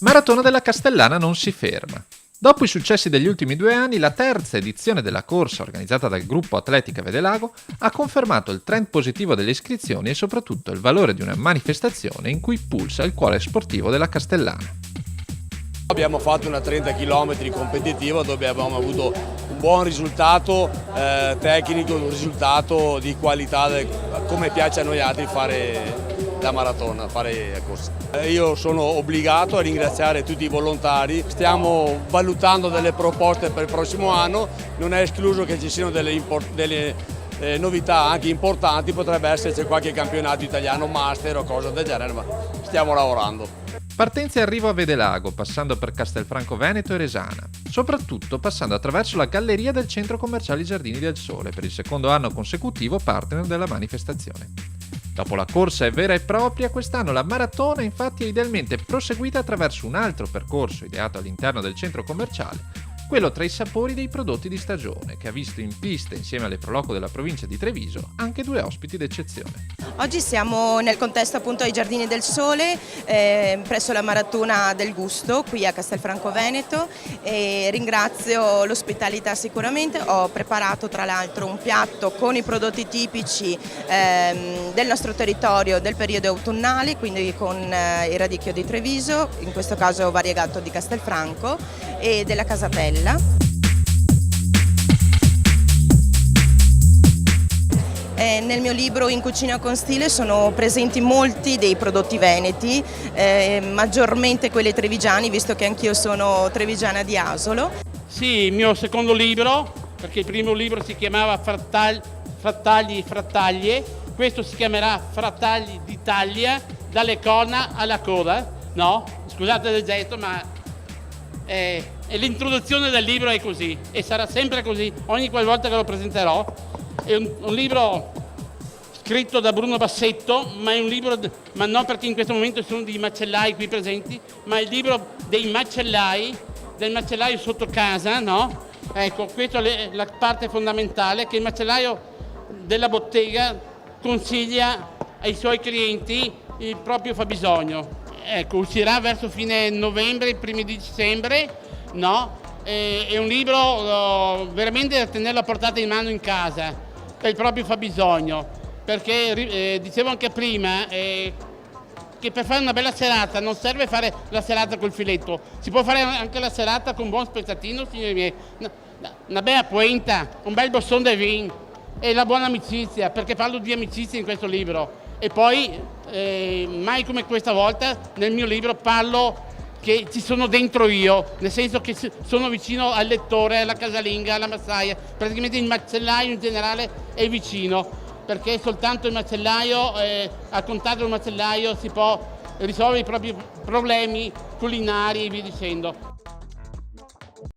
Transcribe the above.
Maratona della Castellana non si ferma. Dopo i successi degli ultimi 2 anni, la terza edizione della corsa organizzata dal gruppo Atletica Vedelago ha confermato il trend positivo delle iscrizioni e soprattutto il valore di una manifestazione in cui pulsa il cuore sportivo della Castellana. Abbiamo fatto una 30 km competitiva dove abbiamo avuto un buon risultato tecnico, un risultato di qualità, come piace a noi altri fare la maratona, fare la corsa. Io sono obbligato a ringraziare tutti i volontari, stiamo valutando delle proposte per il prossimo anno, non è escluso che ci siano delle novità anche importanti, potrebbe esserci qualche campionato italiano master o cosa del genere, ma stiamo lavorando. Partenza e arrivo a Vedelago, passando per Castelfranco Veneto e Resana, soprattutto passando attraverso la galleria del Centro Commerciale Giardini del Sole, per il secondo anno consecutivo partner della manifestazione. Dopo la corsa è vera e propria, quest'anno la maratona infatti è idealmente proseguita attraverso un altro percorso ideato all'interno del centro commerciale, quello tra i sapori dei prodotti di stagione, che ha visto in pista, insieme alle Pro Loco della provincia di Treviso, anche 2 ospiti d'eccezione. Oggi siamo nel contesto appunto ai Giardini del Sole, presso la Maratona del Gusto, qui a Castelfranco Veneto, e ringrazio l'ospitalità sicuramente. Ho preparato tra l'altro un piatto con i prodotti tipici del nostro territorio del periodo autunnale, quindi con il radicchio di Treviso, in questo caso variegato di Castelfranco, e della Casatella. Nel mio libro In cucina con stile sono presenti molti dei prodotti veneti, maggiormente quelli trevigiani, visto che anch'io sono trevigiana di Asolo. Sì, il mio secondo libro, perché il primo libro si chiamava Frattagli e Frattaglie, questo si chiamerà Frattagli d'Italia, dalle corna alla coda. No, scusate il gesto, ma l'introduzione del libro è così e sarà sempre così ogni qualvolta che lo presenterò. È un libro scritto da Bruno Bassetto, ma è un libro, ma non perché in questo momento sono dei macellai qui presenti, ma è il libro dei macellai, del macellaio sotto casa, no? Ecco, questa è la parte fondamentale, che il macellaio della bottega consiglia ai suoi clienti il proprio fabbisogno. Ecco, uscirà verso fine novembre, primi di dicembre, no? È un libro veramente da tenerlo a portata in mano in casa, per il proprio fabbisogno, perché dicevo anche prima che per fare una bella serata non serve fare la serata col filetto, si può fare anche la serata con un buon spezzatino, signori miei, una bella poenta, un bel bosson de vin e la buona amicizia, perché parlo di amicizia in questo libro. E poi, mai come questa volta, nel mio libro parlo che ci sono dentro io, nel senso che sono vicino al lettore, alla casalinga, alla massaia, praticamente il macellaio in generale è vicino, perché soltanto il macellaio, al contatto del macellaio si può risolvere i propri problemi culinari e via dicendo.